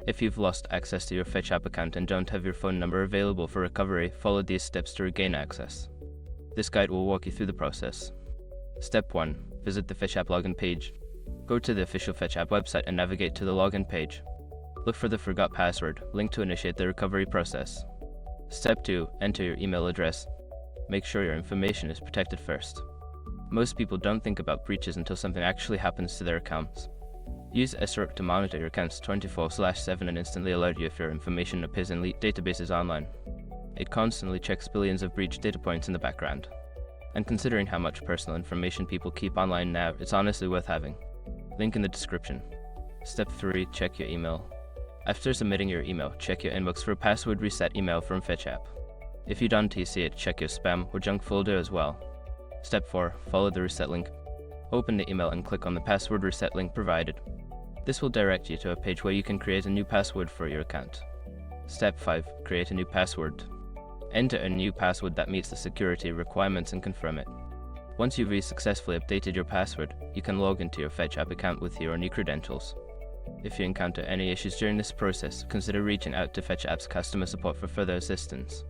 If you've lost access to your FetchApp account and don't have your phone number available for recovery, follow these steps to regain access. This guide will walk you through the process. Step 1. Visit the FetchApp login page. Go to the official FetchApp website and navigate to the login page. Look for the Forgot Password link to initiate the recovery process. Step 2. Enter your email address. Make sure your information is protected first. Most people don't think about breaches until something actually happens to their accounts. Use SROC to monitor your accounts 24/7 and instantly alert you if your information appears in leaked databases online. It constantly checks billions of breach data points in the background. And considering how much personal information people keep online now, it's honestly worth having. Link in the description. Step 3. Check your email. After submitting your email, check your inbox for a password reset email from FetchApp. If you don't see it, check your spam or junk folder as well. Step 4. Follow the reset link. Open the email and click on the password reset link provided. This will direct you to a page where you can create a new password for your account. Step 5. Create a new password. Enter a new password that meets the security requirements and confirm it. Once you've successfully updated your password, you can log into your FetchApp account with your new credentials. If you encounter any issues during this process, consider reaching out to FetchApp's customer support for further assistance.